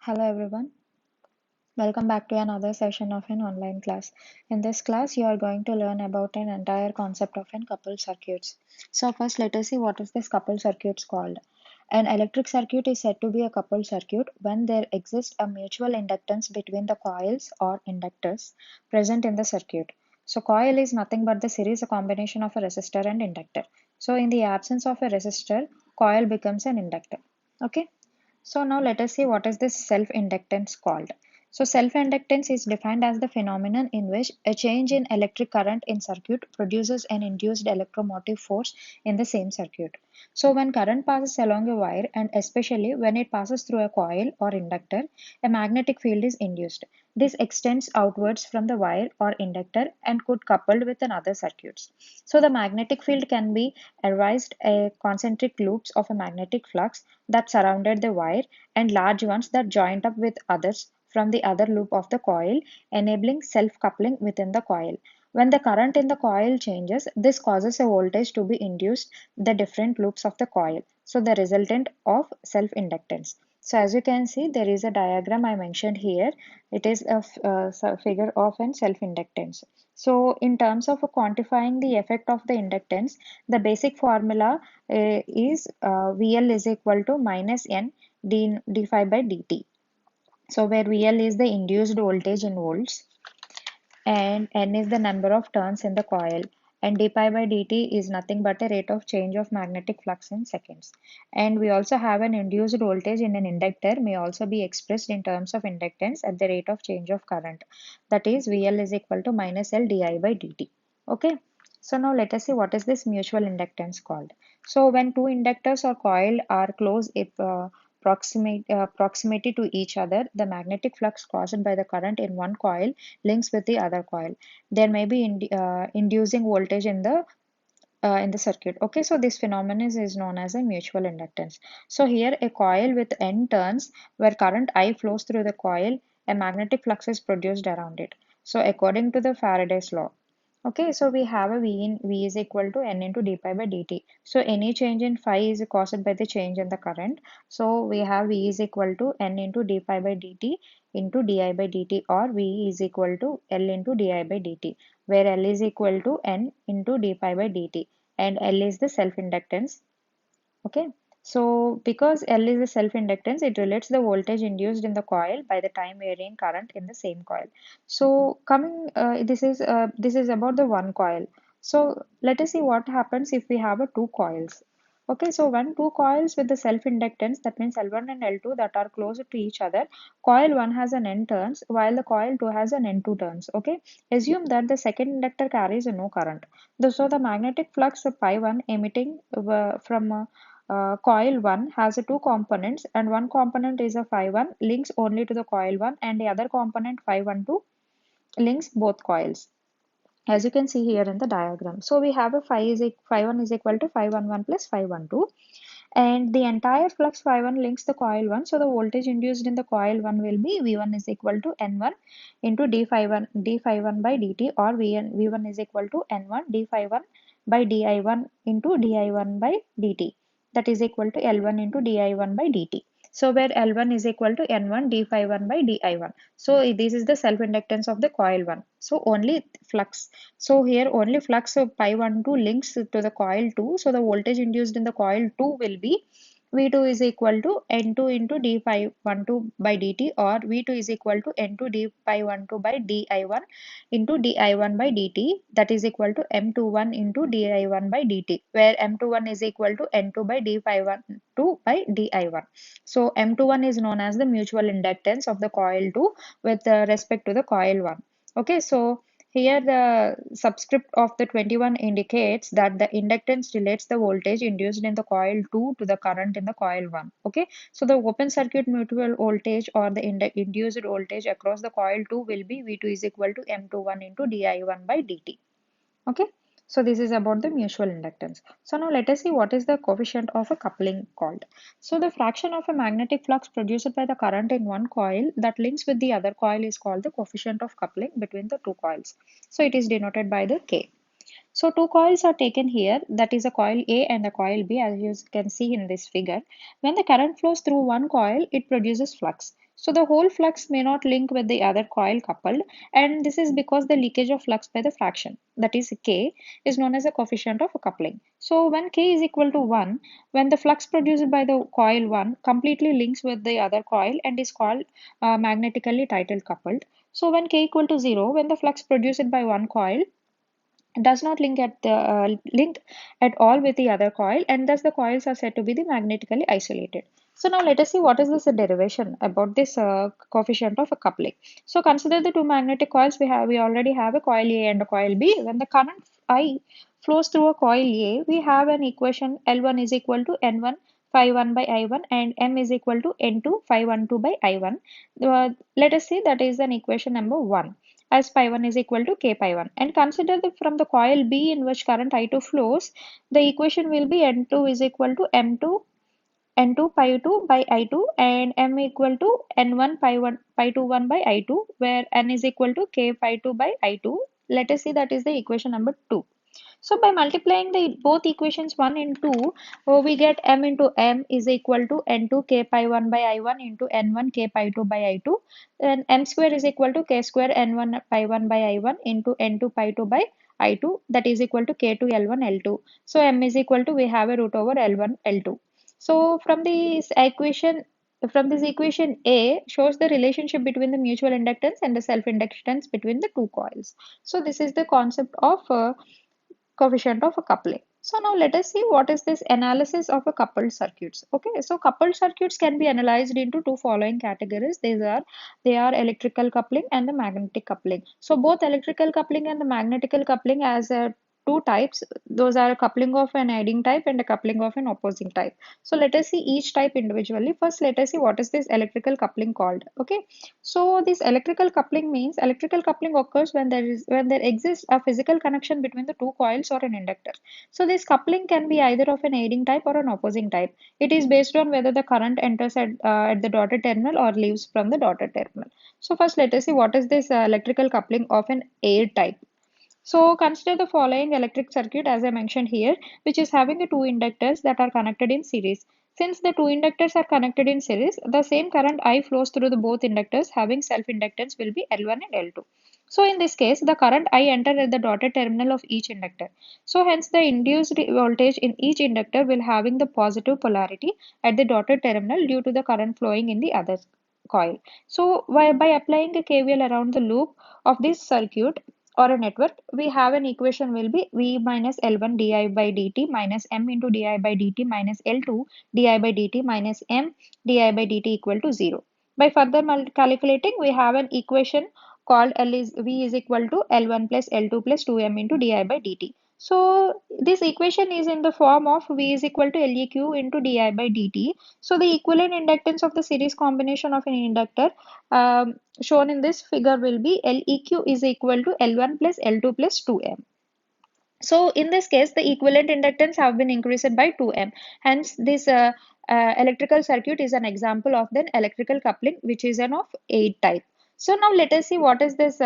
Hello everyone, welcome back to another session of an online class. In this class, you are going to learn about an entire concept of an coupled circuits. So first, let us see what is this coupled circuits called. An electric circuit is said to be a coupled circuit when there exists a mutual inductance between the coils or inductors present in the circuit. So coil is nothing but the series, a combination of a resistor and inductor. So in the absence of a resistor, coil becomes an inductor. Okay. So now let us see what is this self-inductance called. So self-inductance is defined as the phenomenon in which a change in electric current in circuit produces an induced electromotive force in the same circuit. So when current passes along a wire and especially when it passes through a coil or inductor, a magnetic field is induced. This extends outwards from the wire or inductor and could coupled with another circuits. So the magnetic field can be arised a concentric loops of a magnetic flux that surrounded the wire and large ones that joined up with others from the other loop of the coil, enabling self-coupling within the coil. When the current in the coil changes, this causes a voltage to be induced the different loops of the coil. So the resultant of self-inductance. So as you can see, there is a diagram I mentioned here. It is a figure of an self-inductance. So in terms of quantifying the effect of the inductance, the basic formula is VL is equal to minus N d phi by dt. So where VL is the induced voltage in volts and N is the number of turns in the coil and d pi by dt is nothing but a rate of change of magnetic flux in seconds. And we also have an induced voltage in an inductor may also be expressed in terms of inductance at the rate of change of current. That is VL is equal to minus L di by dt. Okay. So now let us see what is this mutual inductance called. So when two inductors or coil are close if proximity to each other, the magnetic flux caused by the current in one coil links with the other coil. There may be inducing voltage in the circuit. Okay, so this phenomenon is known as a mutual inductance. So here a coil with N turns where current I flows through the coil, a magnetic flux is produced around it. So according to the Faraday's law. Okay, so we have a V is equal to N into d pi by dt. So any change in phi is caused by the change in the current. So we have V is equal to N into d pi by dt into di by dt, or V is equal to L into di by dt, where L is equal to N into d pi by dt and L is the self-inductance. Okay, so because L is the self-inductance, it relates the voltage induced in the coil by the time varying current in the same coil. So coming, this is about the one coil. So let us see what happens if we have a two coils. Okay, so when two coils with the self-inductance, that means L1 and L2 that are closer to each other, coil 1 has an N turns while the coil 2 has an N2 turns. Okay, assume that the second inductor carries no current. So the magnetic flux pi 1 emitting from coil 1 has two components, and one component is a phi 1 links only to the coil 1 and the other component phi 1 2 links both coils, as you can see here in the diagram. So we have a phi 1 is equal to phi 1 1 plus phi 1 2, and the entire flux phi 1 links the coil 1. So the voltage induced in the coil 1 will be V1 is equal to N1 into d phi 1 by dt, or V1 is equal to N1 d phi 1 by di1 into di1 by dt, that is equal to L1 into di1 by dt. So where L1 is equal to N1 d phi 1 by di1. So this is the self-inductance of the coil 1. So only flux. So here only flux of pi 1 2 links to the coil 2. So the voltage induced in the coil 2 will be V2 is equal to N2 into d phi 1 2 by dt, or V2 is equal to N2 d phi 1 2 by di1 into di1 by dt, that is equal to M21 into di1 by dt, where M21 is equal to N2 by d phi 1 2 by di1. So M21 is known as the mutual inductance of the coil 2 with respect to the coil 1. Okay, so here the subscript of the 21 indicates that the inductance relates the voltage induced in the coil 2 to the current in the coil 1. Okay, so the open circuit mutual voltage or the induced voltage across the coil 2 will be V2 is equal to M21 into di1 by dt. Okay, so this is about the mutual inductance. So now let us see what is the coefficient of a coupling called. So the fraction of a magnetic flux produced by the current in one coil that links with the other coil is called the coefficient of coupling between the two coils. So it is denoted by the K. So two coils are taken here, that is a coil A and a coil B, as you can see in this figure. When the current flows through one coil, it produces flux. So the whole flux may not link with the other coil coupled, and this is because the leakage of flux by the fraction, that is K, is known as a coefficient of coupling. So when K is equal to 1, when the flux produced by the coil 1 completely links with the other coil and is called magnetically tidal coupled. So when K equal to 0, when the flux produced by one coil does not link at all with the other coil, and thus the coils are said to be the magnetically isolated. So now let us see what is this derivation about this coefficient of a coupling. So consider the two magnetic coils we already have a coil A and a coil B. When the current I flows through a coil A, we have an equation L1 is equal to N1 phi 1 by I1 and M is equal to N2 phi 1 2 by I1. Let us see that is an equation number 1, as pi 1 is equal to k pi 1. And consider from the coil B in which current I2 flows, the equation will be N2 is equal to M2 N2 pi 2 by I2 and M equal to N1 pi 1 pi 2 1 by I2, where N is equal to k pi 2 by I2. Let us see that is the equation number 2. So by multiplying the both equations 1 and 2, we get m into m is equal to n2 k pi 1 by I1 into n1 k pi 2 by I2, and m square is equal to k square n1 pi 1 by I1 into n2 pi 2 by I2, that is equal to k2 L1 L2. So m is equal to, we have a root over L1 L2. So from this equation A shows the relationship between the mutual inductance and the self-inductance between the two coils. So this is the concept of coefficient of a coupling. So now let us see what is this analysis of a coupled circuits. Okay, so coupled circuits can be analyzed into two following categories. They are electrical coupling and the magnetic coupling. So both electrical coupling and the magnetical coupling as two types. Those are a coupling of an aiding type and a coupling of an opposing type. So let us see each type individually. First, let us see what is this electrical coupling called. Okay, so this electrical coupling means electrical coupling occurs when there exists a physical connection between the two coils or an inductor. So this coupling can be either of an aiding type or an opposing type. It is based on whether the current enters at the dotted terminal or leaves from the dotted terminal. So first let us see what is this electrical coupling of an aid type. So consider the following electric circuit as I mentioned here, which is having the two inductors that are connected in series. Since the two inductors are connected in series, the same current I flows through the both inductors having self-inductance will be L1 and L2. So in this case, the current I enter at the dotted terminal of each inductor. So hence the induced voltage in each inductor will having the positive polarity at the dotted terminal due to the current flowing in the other coil. So by applying a KVL around the loop of this circuit, or a network, we have an equation will be V minus L1 di by dt minus M into di by dt minus L2 di by dt minus M di by dt equal to 0. By further calculating, we have an equation called V is equal to L1 plus L2 plus 2M into di by dt. So this equation is in the form of V is equal to Leq into di by dt. So the equivalent inductance of the series combination of an inductor shown in this figure will be Leq is equal to L1 plus L2 plus 2M. So in this case, the equivalent inductance have been increased by 2M. Hence, this electrical circuit is an example of the electrical coupling, which is an of 8 type. So now let us see what is this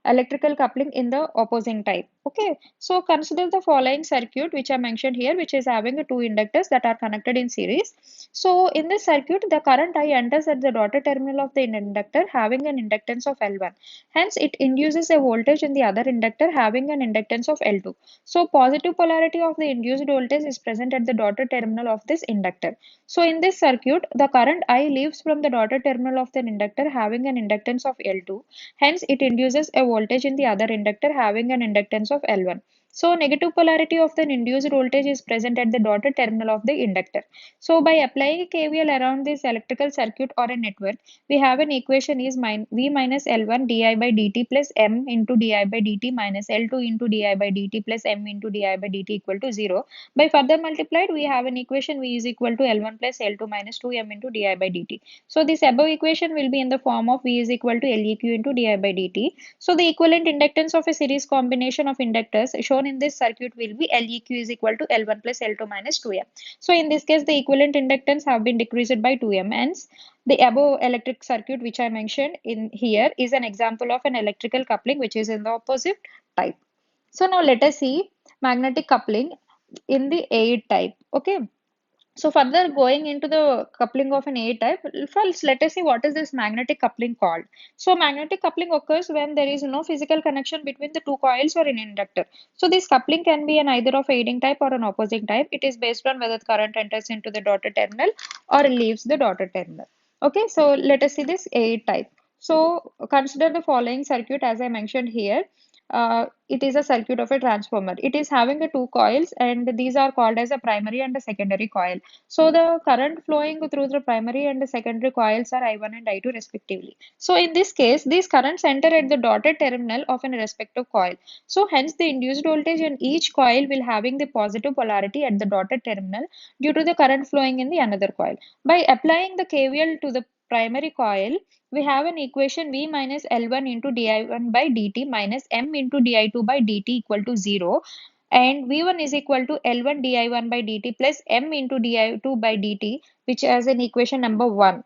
electrical coupling in the opposing type. Okay, so consider the following circuit which I mentioned here, which is having the two inductors that are connected in series. So in this circuit, the current I enters at the dotted terminal of the inductor having an inductance of L1. Hence, it induces a voltage in the other inductor having an inductance of L2. So positive polarity of the induced voltage is present at the dotted terminal of this inductor. So in this circuit, the current I leaves from the dotted terminal of the inductor having an inductance of L2. Hence, it induces a voltage in the other inductor having an inductance of L1. So negative polarity of the induced voltage is present at the dotted terminal of the inductor. So by applying KVL around this electrical circuit or a network, we have an equation is V minus L1 di by dt plus M into di by dt minus L2 into di by dt plus M into di by dt equal to 0. By further multiplied, we have an equation V is equal to L1 plus L2 minus 2M into di by dt. So this above equation will be in the form of V is equal to Leq into di by dt. So the equivalent inductance of a series combination of inductors shown in this circuit will be Leq is equal to L1 plus L2 minus 2M. So in this case, the equivalent inductance have been decreased by 2M. Hence, the above electric circuit which I mentioned in here is an example of an electrical coupling which is in the opposite type. So now let us see magnetic coupling in the A type. Okay. So further going into the coupling of an A type, first let us see what is this magnetic coupling called. So magnetic coupling occurs when there is no physical connection between the two coils or an inductor. So this coupling can be an either of aiding type or an opposing type. It is based on whether the current enters into the dotted terminal or leaves the dotted terminal. Okay, so let us see this A type. So consider the following circuit as I mentioned here. It is a circuit of a transformer. It is having a two coils and these are called as a primary and a secondary coil. So the current flowing through the primary and the secondary coils are I1 and I2 respectively. So in this case, these currents enter at the dotted terminal of a respective coil. So hence the induced voltage in each coil will having the positive polarity at the dotted terminal due to the current flowing in the another coil. By applying the KVL to the primary coil, we have an equation V minus L1 into di1 by dt minus M into di2 by dt equal to 0, and V1 is equal to L1 di1 by dt plus M into di2 by dt, which is an equation number 1.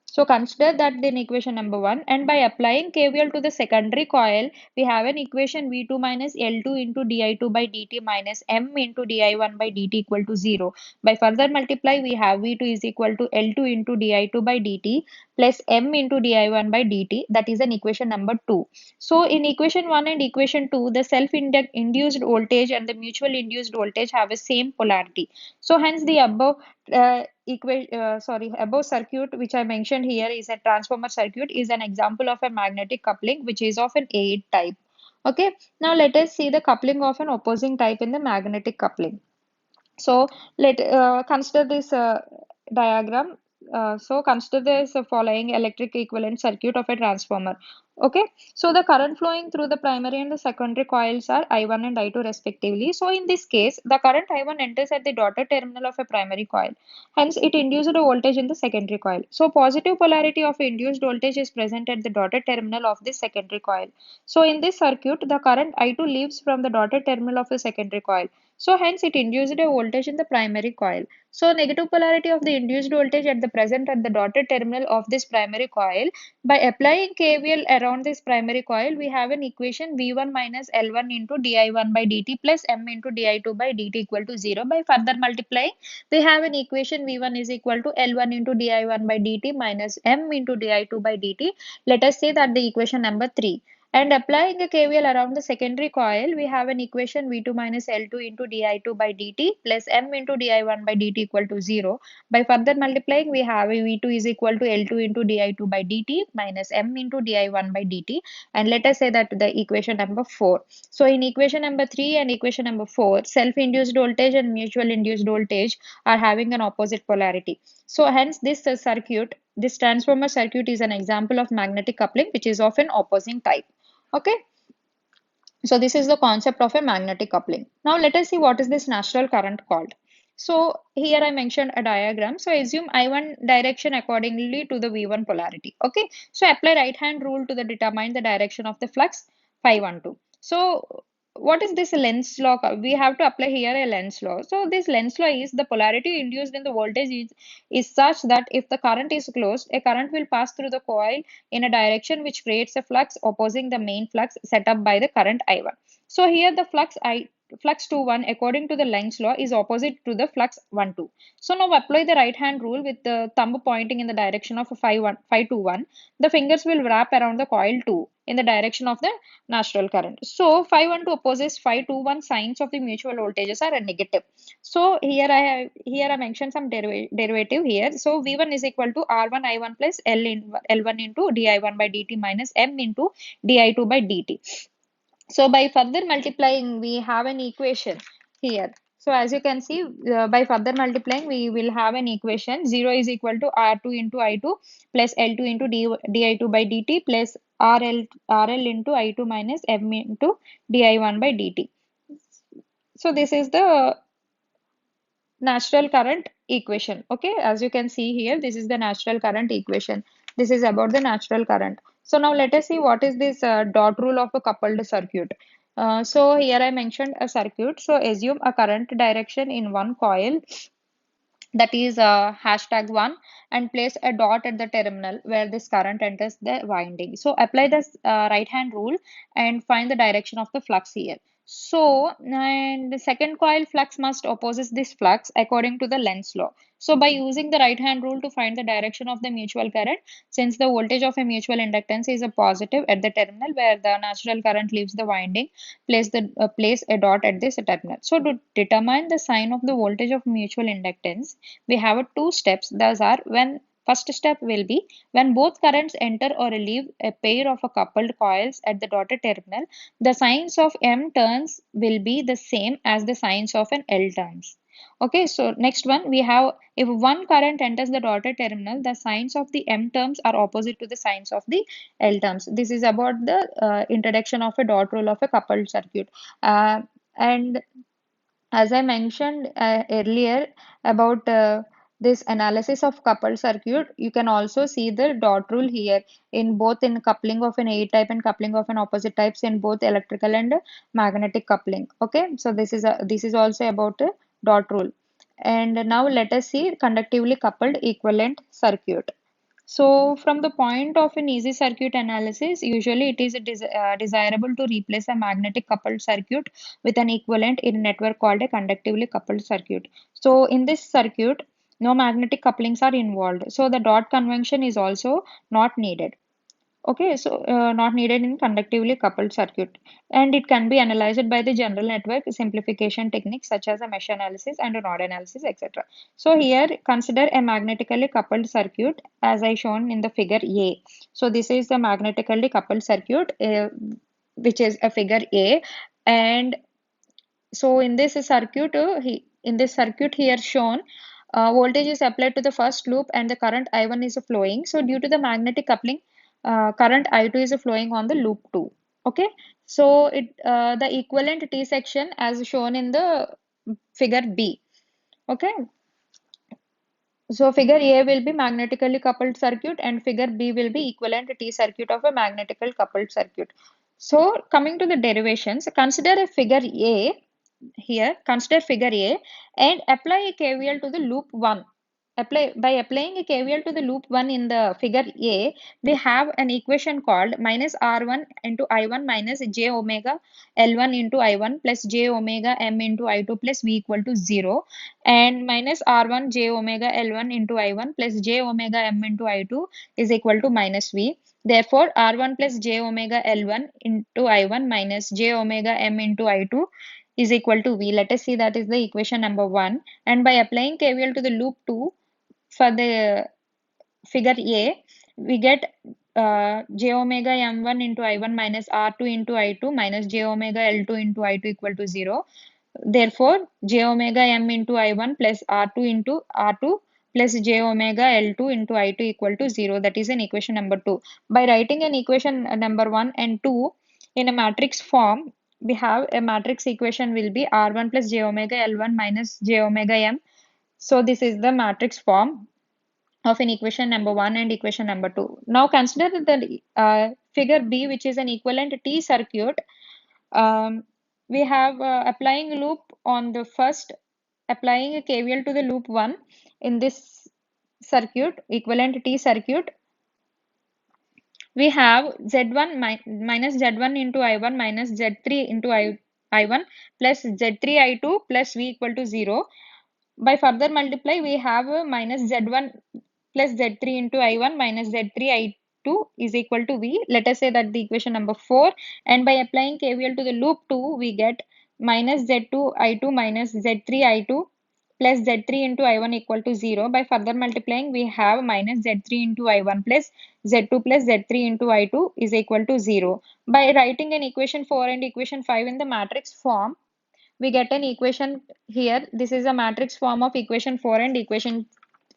So consider that in equation number 1, and by applying KVL to the secondary coil, we have an equation V2 minus L2 into di2 by dt minus M into di1 by dt equal to 0. By further multiply, we have V2 is equal to L2 into di2 by dt plus M into di1 by dt, that is an equation number 2. So in equation 1 and equation 2, the self-induced voltage and the mutual induced voltage have a same polarity. So hence the above circuit which I mentioned here is a transformer circuit, is an example of a magnetic coupling which is of an A type. Okay, now let us see the coupling of an opposing type in the magnetic coupling. So let consider this diagram. So consider this following electric equivalent circuit of a transformer. Okay, so the current flowing through the primary and the secondary coils are I1 and I2 respectively. So in this case, the current I1 enters at the dotted terminal of a primary coil. Hence, it induces a voltage in the secondary coil. So positive polarity of induced voltage is present at the dotted terminal of the secondary coil. So in this circuit, the current I2 leaves from the dotted terminal of the secondary coil. So hence it induced a voltage in the primary coil. So negative polarity of the induced voltage at the present at the dotted terminal of this primary coil. By applying KVL around this primary coil, we have an equation V1 minus L1 into di1 by dt plus M into di2 by dt equal to 0. By further multiplying, we have an equation V1 is equal to L1 into di1 by dt minus M into di2 by dt. Let us say that the equation number 3. And applying a KVL around the secondary coil, we have an equation V2 minus L2 into di2 by dt plus M into di1 by dt equal to 0. By further multiplying, we have a V2 is equal to L2 into di2 by dt minus M into di1 by dt. And let us say that the equation number 4. So in equation number 3 and equation number 4, self-induced voltage and mutual induced voltage are having an opposite polarity. So hence this this transformer circuit is an example of magnetic coupling which is of an opposing type. Okay, so this is the concept of a magnetic coupling. Now let us see what is this natural current called. So here I mentioned a diagram. So assume I1 direction accordingly to the V1 polarity. Okay, so apply right hand rule to determine the direction of the flux phi 12. So what is this Lenz law? We have to apply here a Lenz law. So this Lenz law is the polarity induced in the voltage is such that if the current is closed, a current will pass through the coil in a direction which creates a flux opposing the main flux set up by the current I1. So here the flux 21 according to the Lenz law is opposite to the flux 12. So now apply the right hand rule with the thumb pointing in the direction of phi 21. The fingers will wrap around the coil 2 in the direction of the natural current. So phi 12 opposes phi 21, signs of the mutual voltages are a negative. So here I mentioned some derivative here. So V1 is equal to R1 I1 plus L1 into di1 by dt minus M into di2 by dt. So by further multiplying, we have an equation here. So as you can see, by further multiplying, we will have an equation 0 is equal to R2 into I2 plus L2 into di2 by dt plus RL into I2 minus M into di1 by dt. So this is the natural current equation. Okay, as you can see here, this is the natural current equation. This is about the natural current. So now let us see what is this dot rule of a coupled circuit. So here I mentioned a circuit. So assume a current direction in one coil, that is hashtag 1, and place a dot at the terminal where this current enters the winding. So apply this right hand rule and find the direction of the flux here. So, and the second coil flux must opposes this flux according to the Lenz's law. So, by using the right hand rule to find the direction of the mutual current, since the voltage of a mutual inductance is a positive at the terminal where the natural current leaves the winding, place a dot at this terminal. So, to determine the sign of the voltage of mutual inductance, we have two steps. Those are when first step will be when both currents enter or leave a pair of a coupled coils at the dotted terminal, the signs of M turns will be the same as the signs of an L turns. Okay, so next one we have if one current enters the dotted terminal, the signs of the M terms are opposite to the signs of the L terms. This is about the introduction of a dot rule of a coupled circuit. And as I mentioned earlier about this analysis of coupled circuit, you can also see the dot rule here in both in coupling of an A type and coupling of an opposite types in both electrical and magnetic coupling. Okay, so this is also about a dot rule. And now let us see conductively coupled equivalent circuit. So, from the point of an easy circuit analysis, usually it is desirable to replace a magnetic coupled circuit with an equivalent in a network called a conductively coupled circuit. So, in this circuit, no magnetic couplings are involved. So, the dot convention is also not needed. Okay, so not needed in conductively coupled circuit, and it can be analyzed by the general network simplification techniques such as a mesh analysis and a node analysis, etc. So here consider a magnetically coupled circuit as I shown in the figure A. So this is the magnetically coupled circuit, which is a figure A, and so in this circuit, in this circuit here shown, voltage is applied to the first loop and the current I1 is flowing. So due to the magnetic coupling, current I2 is flowing on the loop 2. Okay, so the equivalent T section as shown in the figure B. Okay, so figure A will be magnetically coupled circuit and figure B will be equivalent T circuit of a magnetically coupled circuit. So coming to the derivations, consider a figure A here, consider figure A and apply a KVL to the loop 1. By applying a KVL to the loop 1 in the figure A, we have an equation called minus R1 into I1 minus j omega L1 into I1 plus j omega M into I2 plus V equal to 0, and minus R1 j omega L1 into I1 plus j omega M into I2 is equal to minus V. Therefore, R1 plus j omega L1 into I1 minus j omega M into I2 is equal to V. Let us see, that is the equation number 1. And by applying KVL to the loop 2 for the figure A, we get j omega M1 into I1 minus R2 into I2 minus j omega L2 into I2 equal to 0. Therefore, j omega M into I1 plus R2 into R2 plus j omega L2 into I2 equal to 0. That is an equation number 2. By writing an equation number 1 and 2 in a matrix form, we have a matrix equation will be R1 plus j omega L1 minus j omega M. So this is the matrix form of an equation number 1 and equation number 2. Now consider the figure B, which is an equivalent T circuit. We have applying loop on the first, applying a KVL to the loop 1 in this circuit, equivalent T circuit. We have Z1 minus Z1 into I1 minus Z3 into I1 plus Z3 I2 plus V equal to 0. By further multiply, we have minus Z1 plus Z3 into I1 minus Z3 I2 is equal to V. Let us say that the equation number 4. And by applying KVL to the loop 2, we get minus Z2 I2 minus Z3 I2 plus Z3 into I1 equal to 0. By further multiplying, we have minus Z3 into I1 plus Z2 plus Z3 into I2 is equal to 0. By writing an equation 4 and equation 5 in the matrix form, we get an equation here. This is a matrix form of equation 4 and equation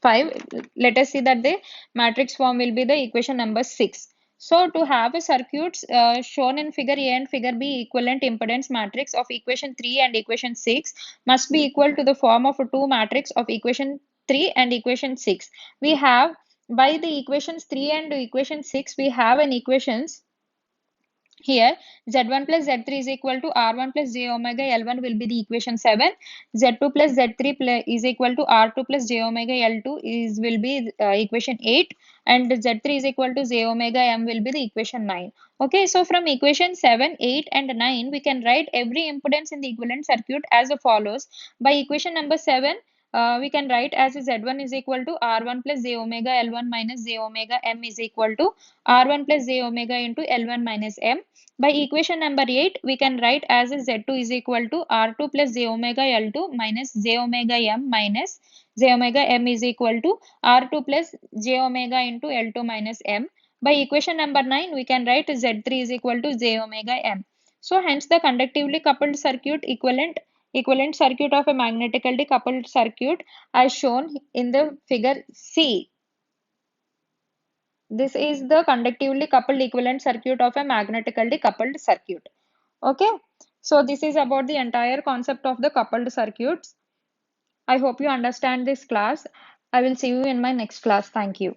5. Let us see that the matrix form will be the equation number 6. So to have a circuit shown in figure A and figure B, equivalent impedance matrix of equation 3 and equation 6 must be equal to the form of a two matrix of equation 3 and equation 6. We have by the equations 3 and equation 6, we have an equations Here, Z1 plus Z3 is equal to R1 plus j omega L1 will be the equation 7. Z2 plus Z3 is equal to R2 plus j omega L2 is will be equation 8, and Z3 is equal to j omega M will be the equation 9. Okay, so from equation 7, 8 and 9, we can write every impedance in the equivalent circuit as follows. By equation number 7, we can write as Z1 is equal to R1 plus j omega L1 minus j omega M is equal to R1 plus j omega into L1 minus M. By equation number 8, we can write as Z2 is equal to R2 plus j omega L2 minus j omega M minus j omega M is equal to R2 plus j omega into L2 minus M. By equation number 9, we can write Z3 is equal to j omega M. So hence the conductively coupled circuit equivalent circuit of a magnetically coupled circuit as shown in the figure C. This is the conductively coupled equivalent circuit of a magnetically coupled circuit. Okay, so this is about the entire concept of the coupled circuits. I hope you understand this class. I will see you in my next class. Thank you.